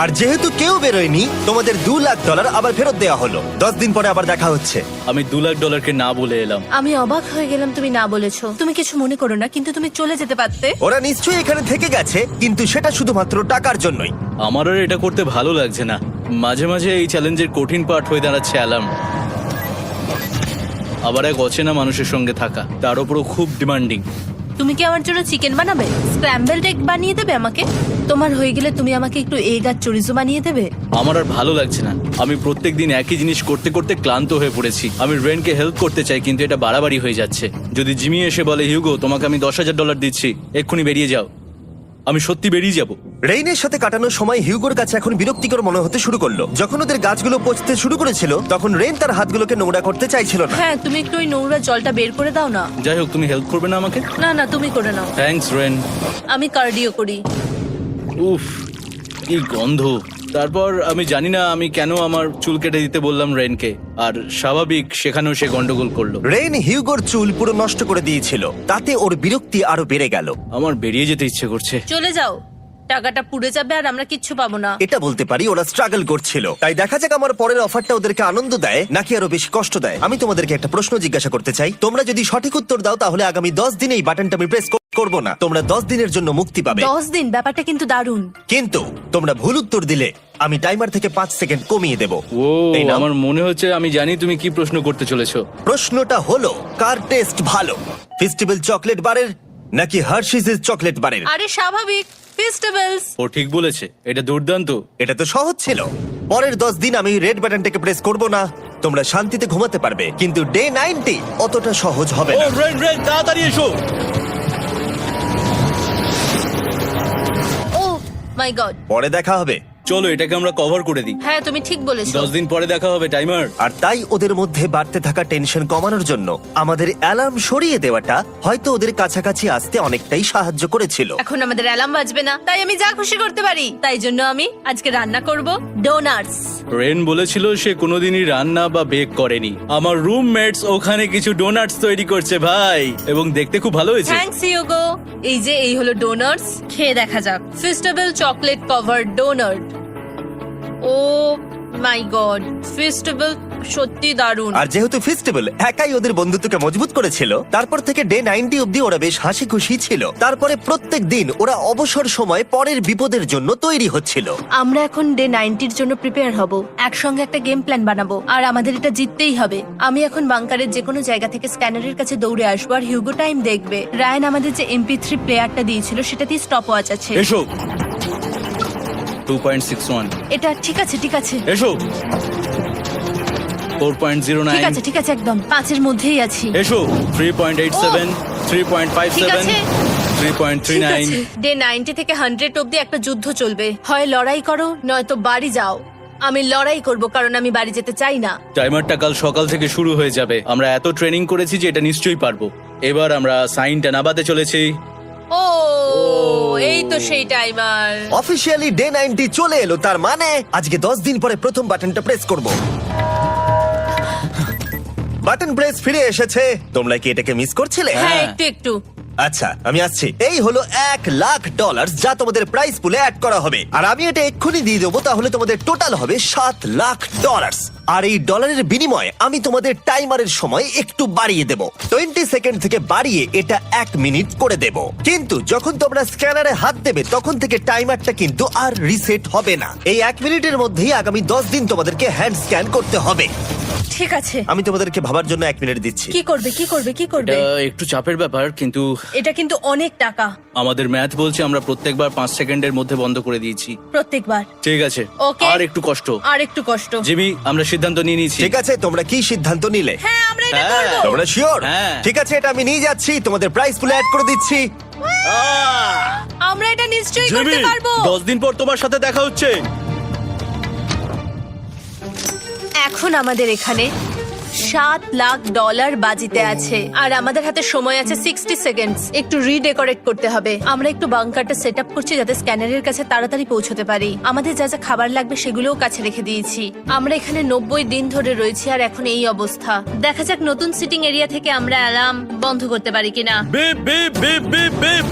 আর যেহেতু কেউ বেরোয়নি, তোমাদের $2 লাখ আবার ফেরত দেওয়া হলো। 10 দিন পরে আবার দেখা হচ্ছে। আমি $2 লাখ না বলে এলাম। আমি অবাক হয়ে গেলাম তুমি না বলেছো। তুমি কিছু মনে করো না, কিন্তু তুমি চলে যেতে পারতে। ওরা নিশ্চয়ই এখানে থেকে গেছে, কিন্তু সেটা শুধুমাত্র টাকার জন্যই। আমার আর এটা করতে ভালো লাগছে না। মাঝে মাঝে এই চ্যালেঞ্জের কঠিন পার্ট হয়ে দাঁড়াচ্ছে অ্যালার্ম। আবার এক অচেনা মানুষের সঙ্গে থাকা, তার উপরও খুব ডিমান্ডিং। তুমি কি আমার জন্য চিকেন বানাবে? স্ক্র্যাম্বলড এগ বানিয়ে দেবে আমাকে? তোমার হয়ে গেলে তুমি আমাকে একটু এগ আর চরিজো বানিয়ে দেবে? আমার আর ভালো লাগছে না। আমি প্রত্যেকদিন একই জিনিস করতে করতে ক্লান্ত হয়ে পড়েছি। আমি রেনকে হেল্প করতে চাই, কিন্তু এটা বাড়াবাড়ি হয়ে যাচ্ছে। যদি জিমি এসে বলে, হিউগো তোমাকে আমি $10,000 দিচ্ছি, এক্ষুনি বেরিয়ে যাও, আমি সত্যি বেরিয়ে যাব। রেইনের সাথে কাটানোর সময় হিউগোর কাছে এখন বিরক্তিকর মনে হতে শুরু করলো। যখন ওদের গাছগুলো পচতে শুরু করেছিল, তখন রেইন তার হাতগুলোকে নোংরা করতে চাইছিল না। হ্যাঁ, তুমি একটু ওই নোংরা জলটা বের করে দাও না। যাই হোক, তুমি হেল্প করবে না আমাকে? না না, তুমি করে নাও। Thanks Ren. আমি কার্ডিও করি। উফ, কি গন্ধ। তারপর আমি জানি না আমি কেন আমার চুল কেটে দিতে বললাম রেনকে, আর স্বাভাবিক সেখানেও সে গন্ডগোল করলো। রেইন হিউগোর চুল পুরো নষ্ট করে দিয়েছিল, তাতে ওর বিরক্তি আরো বেড়ে গেল। আমার বেরিয়ে যেতে ইচ্ছে করছে। চলে যাও। টাকাটা পুড়ে যাবে আর আমরা কিচ্ছু পাবো না। এটা বলতে পারি ওরা স্ট্রাগল করছিল। তাই দেখা যাক আমার পরের অফারটা ওদেরকে আনন্দ দেয় নাকি আরো বেশি কষ্ট দেয়। আমি তোমাদেরকে একটা প্রশ্ন জিজ্ঞাসা করতে চাই, তোমরা যদি সঠিক উত্তর দাও তাহলে আগামী 10 দিনে এই বাটনটা আমি প্রেস করব না। তোমরা 10 দিনের জন্য মুক্তি পাবে। 10 দিন, ব্যাপারটা কিন্তু দারুণ। কিন্তু তোমরা ভুল উত্তর দিলে আমি টাইমার থেকে 5 সেকেন্ড কমিয়ে দেব। ও এই নাও। আমার মনে হচ্ছে আমি জানি তুমি কি প্রশ্ন করতে চলেছো। প্রশ্নটা হলো, কার টেস্ট ভালো, ফেস্টিভ্যাল চকলেট বারের নাকি হার্শিসের চকলেট বারের? আরে স্বাভাবিক, ফেস্টিভ্যালস। ও ঠিক বলেছে, এটা দুর্দান্ত। এটা তো সহজ ছিল। পরের 10 দিন আমি রেড বাটনটাকে প্রেস করব না, তোমরা শান্তিতে ঘুমাতে পারবে। কিন্তু ডে 90 অতটা সহজ হবে ও না। রেন রেন তাড়াতাড়ি এসো। ও মাই গড। পরে দেখা হবে। চলো এটাকে আমরা কভার করে দিই। হ্যাঁ তুমি ঠিক বলেছো। 10 দিন পরে দেখা হবে টাইমার। আর তাই ওদের মধ্যে বাড়তে থাকা টেনশন কমানোর জন্য আমাদের অ্যালার্ম সরিয়ে দেওয়াটা হয়তো ওদের কাছাকাছি আসতে অনেকটাই সাহায্য করেছিল। এখন আমাদের অ্যালার্ম বাজবে না, তাই আমি যা খুশি করতে পারি। তাই জন্য আমি আজকে রান্না করব ডোনাটস। রেন বলেছিল সে কোনোদিনই রান্না বা বেক করেনি। আমার রুমমেটস ওখানে কিছু ডোনাটস তৈরি করছে ভাই, এবং দেখতে খুব ভালো হয়েছে। থ্যাঙ্কস ইউগো। এই হলো ডোনাটস, খেয়ে দেখা যাক। Festival chocolate cover donut. Oh my god, festival সত্যি দারুণ। আর যেহেতু ফেস্টিভ্যাল একাই ওদের বন্ধুত্বকে মজবুত করেছিল, তারপর থেকে ডে 90 অব্দি ওরা বেশ হাসি খুশি ছিল। তারপরে প্রত্যেক দিন ওরা অবসর সময় পরের বিপদের জন্য তৈরি হচ্ছিল। আমরা এখন ডে 90 এর জন্য প্রিপেয়ার হব। একসঙ্গে একটা গেম প্ল্যান বানাবো, আর আমাদের এটা জিততেই হবে। আমি এখন বাংকারের যে কোনো জায়গা থেকে স্ক্যানারের কাছে দৌড়ে আসবো, আর হিউগো টাইম দেখবে। রায়ান আমাদের যে MP3 প্লেয়ারটা দিয়েছিল সেটাতেই স্টপ ওয়াচ আছে। এসো 2.61। এটা ঠিক আছে, ঠিক আছে, এসো 4.09। ঠিক আছে, ঠিক আছে, একদম 5 এর মধ্যেই আছি। এসো 3.87, 3.57, ঠিক আছে। 3.39। ডে 90 থেকে 100 অব্দি একটা যুদ্ধ চলবে। হয় লড়াই করো নয়তো বাড়ি যাও। আমি লড়াই করব, কারণ আমি বাড়ি যেতে চাই না। টাইমারটা কাল সকাল থেকে শুরু হয়ে যাবে। আমরা এত ট্রেনিং করেছি যে এটা নিশ্চয়ই পারবো। এবার আমরা সাইনটা নামাতে চলেছি। ও এই তো সেই টাইমার। অফিসিয়ালি ডে 90 চলে এলো, তার মানে আজকে 10 দিন পরে প্রথম বাটনটা প্রেস করব। বাটন প্রেস ফিরে এসেছে। তোমরা কি এটাকে মিস করছিলে? হ্যাঁ একটু একটু। আচ্ছা আমি আসছি। এই হলো $1,00,000 যা তোমাদের প্রাইস পুলে অ্যাড করা হবে, আর আমি এটা এক্ষুনি দিয়ে দেবো। তাহলে তোমাদের টোটাল হবে $7,00,000। আর এই ডলারের বিনিময়ে আমি তোমাদের টাইমারের সময় একটু বাড়িয়ে দেব। 20 সেকেন্ড থেকে বাড়িয়ে এটা 1 মিনিট করে দেব। কিন্তু যখন তোমরা স্ক্যানারে হাত দেবে তখন থেকে টাইমারটা কিন্তু আর রিসেট হবে না। এই 1 মিনিটের মধ্যেই আগামী 10 দিন তোমাদেরকে হ্যান্ড স্ক্যান করতে হবে। ঠিক আছে। আমি তোমাদেরকে ভাবার জন্য 1 মিনিট দিচ্ছি। কি করবে, কি করবে, কি করবে? এটা একটু চাপের ব্যাপার, কিন্তু এটা কিন্তু অনেক টাকা। আমাদের ম্যাথ বলছে আমরা প্রত্যেকবার 5 সেকেন্ডের মধ্যে বন্ধ করে দিয়েছি। প্রত্যেকবার। ঠিক আছে, Okay. আর একটু কষ্ট। আর একটু কষ্ট। জিমি, আমরা সিদ্ধান্ত নিয়ে নিয়েছি। ঠিক আছে, তোমরা কি সিদ্ধান্ত নিলে? হ্যাঁ আমরা এটা হ্যাঁ। করব। তোমরা শিওর? হ্যাঁ। ঠিক আছে, এটা আমি নিয়ে যাচ্ছি, তোমাদের প্রাইস পুলে অ্যাড করে দিচ্ছি। আমরা এটা নিশ্চয়ই জিমি, করতে পারবো। 10 দিন পর তোমার সাথে দেখা হচ্ছে। এখন আমাদের এখানে $7,00,000 বাজিতে আছে, আর আমাদের হাতে সময় আছে 60 সেকেন্ডস। একটু রিডেকোরেট করতে হবে। আমরা একটু বাংকারটা সেট আপ করছি যাতে স্ক্যানারের কাছে তাড়াতাড়ি পৌঁছতে পারি। আমাদের যা যা খাবার লাগবে সেগুলোও কাছে রেখে দিয়েছি। আমরা এখানে 90 দিন ধরে রয়েছি, আর এখন এই অবস্থা। দেখা যাক নতুন সিটিং এরিয়া থেকে আমরা অ্যালার্ম বন্ধ করতে পারি কিনা। Beep beep beep beep beep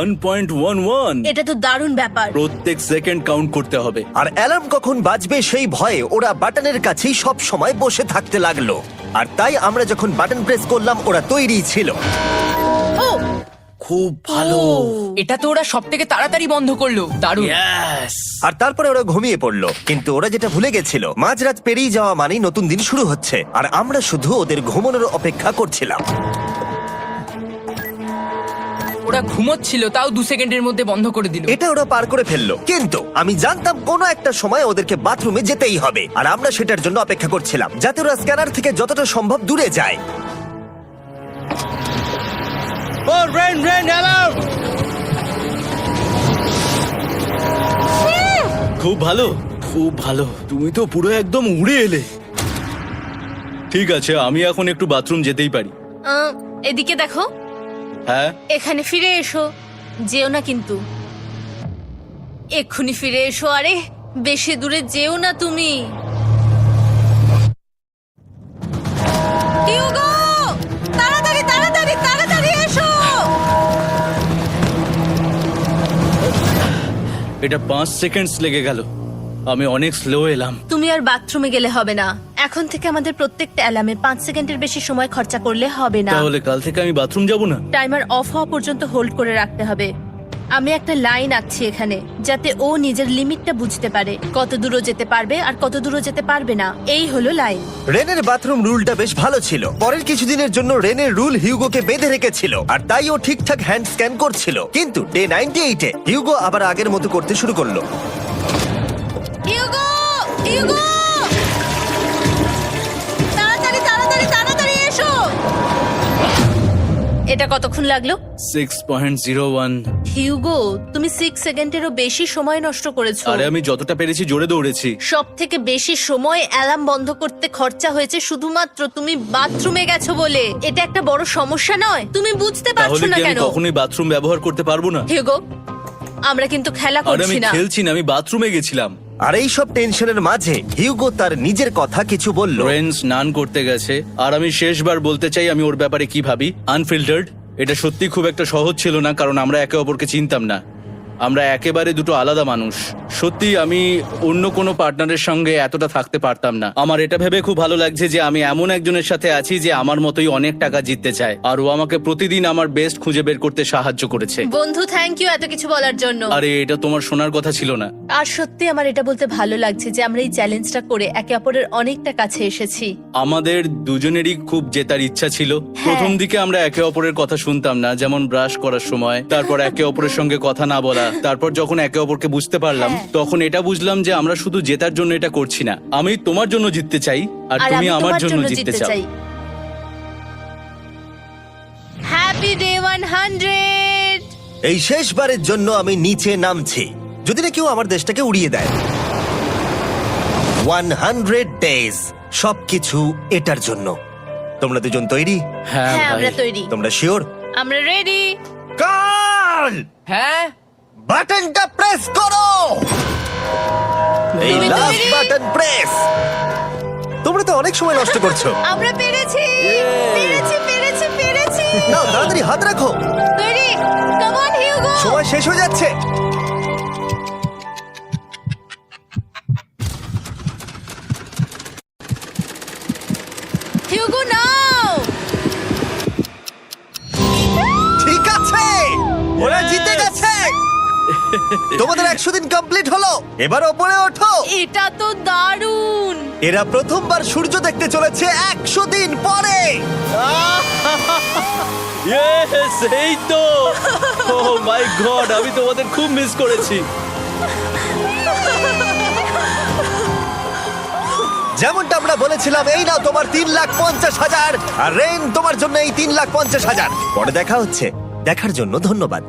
1.11। এটা তো দারুণ ব্যাপার। প্রত্যেক সেকেন্ড কাউন্ট করতে হবে। আর অ্যালার্ম কখন বাজবে সেই ভয়ে ওরা বাটনের কাছেই সব সময় বসে থাকতে লাগলো। আর তাই আমরা যখন বাটন প্রেস করলাম ওরা তৈরি ছিল। ও খুব ভালো। এটা তো ওরা সব থেকে তাড়াতাড়ি বন্ধ করলো। দারুণ। ইয়েস। আর তারপরে ওরা ঘুমিয়ে পড়লো। কিন্তু ওরা যেটা ভুলে গেছিল, মাঝরাত পেরিয়ে যাওয়া মানেই নতুন দিন শুরু হচ্ছে, আর আমরা শুধু ওদের ঘুমানোর অপেক্ষা করছিলাম। ওরা ঘুমোচ্ছিল, তাও 2 সেকেন্ডের মধ্যে বন্ধ করে দিল। এটা ওরা পার করে ফেললো, কিন্তু আমি জানতাম কোনো একটা সময় ওদেরকে বাথরুমে যেতেই হবে, আর আমরা সেটার জন্য অপেক্ষা করছিলাম যাতে ওরা স্ক্যানার থেকে যতটা সম্ভব দূরে যায়। ও রেন রেন অ্যালার্ম। খুব ভালো, খুব ভালো। তুমি তো পুরো একদম উড়ে এলে। ঠিক আছে, আমি এখন একটু বাথরুম যেতেই পারি। এদিকে দেখো। হ্যাঁ, এখানে ফিরে এসো, যেও না কিন্তু। এক্ষুনি ফিরে এসো। আরে বেশি দূরে যেও না তুমি। হিউগো, তাড়াতাড়ি তাড়াতাড়ি তাড়াতাড়ি এসো। এটা 5 সেকেন্ডস লেগে গেল। আমি অনেক স্লো এলাম। তুমি আর বাথরুমে গেলে হবে না। এখন থেকে আমাদের প্রত্যেকটা অ্যালার্মে 5 সেকেন্ডের বেশি সময় খরচা করলে হবে না। তাহলে কাল থেকে আমি বাথরুম যাব না? টাইমার অফ হওয়া পর্যন্ত হোল্ড করে রাখতে হবে। আমি একটা লাইন আঁকছি এখানে, যাতে ও নিজের লিমিটটা বুঝতে পারে, কত দূরও যেতে পারবে আর কত দূরও যেতে পারবে না। এই হলো লাইন। রেনের বাথরুম রুলটা বেশ ভালো ছিল। পরের কিছুদিনের জন্য রেনের রুল হিউগোকে বেঁধে রেখেছিল, আর তাই ও ঠিকঠাক হ্যান্ড স্ক্যান করছিল। কিন্তু ডে 98-এ হিউগো আবার আগের মতো করতে শুরু করলো। হিউগো, হিউগো, তাড়াতাড়ি তাড়াতাড়ি তাড়াতাড়ি এসো। এটা কতক্ষণ লাগলো? 6.01। হিউগো, তুমি 6 সেকেন্ডেরও বেশি সময় নষ্ট করেছো। আরে আমি যতটা পেরেছি জোরে দৌড়েছি। সব থেকে বেশি সময় অ্যালার্ম বন্ধ করতে খরচা হয়েছে শুধুমাত্র তুমি বাথরুমে গেছো বলে। এটা একটা বড় সমস্যা নয়? তুমি বুঝতে পারছো তাহলে না কি আমি কেন? কখনোই বাথরুম ব্যবহার করতে পারবো না? হিউগো, আমরা কিন্তু খেলা আরে আমি করছি না। খেলছি না, আমি বাথরুমে গেছিলাম। আর এই সব টেনশনের মাঝে হিউগো তার নিজের কথা কিছু বলল। রেন স্নান করতে গেছে, আর আমি শেষবার বলতে চাই আমি ওর ব্যাপারে কি ভাবি। আনফিল্টার্ড, এটা সত্যি খুব একটা সহজ ছিল না, কারণ আমরা একে অপরকে চিনতাম না। আমরা একেবারে দুটো আলাদা মানুষ। সত্যি আমি অন্য কোনো পার্টনারের সঙ্গে এতটা থাকতে পারতাম না। আমার এটা ভেবে খুব ভালো লাগছে যে আমি এমন একজনের সাথে আছি যে আমার মতোই অনেক টাকা জিততে চায়, আর ও আমাকে প্রতিদিন আমার বেস্ট খুঁজে বের করতে সাহায্য করেছে। বন্ধু, থ্যাংক ইউ এত কিছু বলার জন্য। আরে এটা তোমার শোনার কথা ছিল না। আর সত্যি আমার এটা বলতে ভালো লাগছে যে আমরা এই চ্যালেঞ্জটা করে একে অপরের অনেকটা কাছে এসেছি। আমাদের দুজনেরই খুব জেতার ইচ্ছা ছিল। প্রথম দিকে আমরা একে অপরের কথা শুনতাম না, যেমন ব্রাশ করার সময়, তারপর একে অপরের সঙ্গে কথা না বলা। তারপর যখন একে অপরকে বুঝতে পারলাম, তখন এটা বুঝলাম যে আমরা শুধু জেতার জন্য এটা করছি না। আমি তোমার জন্য জিততে চাই, আর আর তুমি আমি আমার তোমার জন্য জন্য জিততে জিততে চাও। চাই। Happy day 100। এই শেষবারের জন্য আমি নিচে নামছি, যদি না কেউ আমার দেশটাকে উড়িয়ে দেয়। 100 ডেজ, সবকিছু এটার জন্য। তোমরা দুজন তৈরি? হ্যাঁ হ্যাঁ, ভাই। আমরা তৈরি। তোমরা শিওর? আমরা রেডি। কাল হ্যাঁ, বাটনটা প্রেস করো। এই তুমি লাস্ট তৈরি? Button press. তোমরা তো অনেক সময় নষ্ট করছো। আমরা পেরেছি, পেরেছি, পেরেছি, পেরেছি। নাও তাড়াতাড়ি হাত রাখো, তৈরি? Come on Hugo. সময় শেষ হয়ে যাচ্ছে। হিউগো নাও। ঠিক আছে, ওরা জিতে গেছে। তোমাদের 100 দিন কমপ্লিট হলো। এবার ওপরে ওঠো। এটা তো দারুণ। এরা প্রথমবার সূর্য দেখতে চলেছে 100 দিন পরে। Yes, এই তো। Oh my God, আমি তোমাদের খুব মিস করেছি। যেমনটা আমরা বলেছিলাম, এই নাও তোমার 3,50,000, আর রেন তোমার জন্য এই 3,50,000। পরে দেখা হচ্ছে। দেখার জন্য ধন্যবাদ।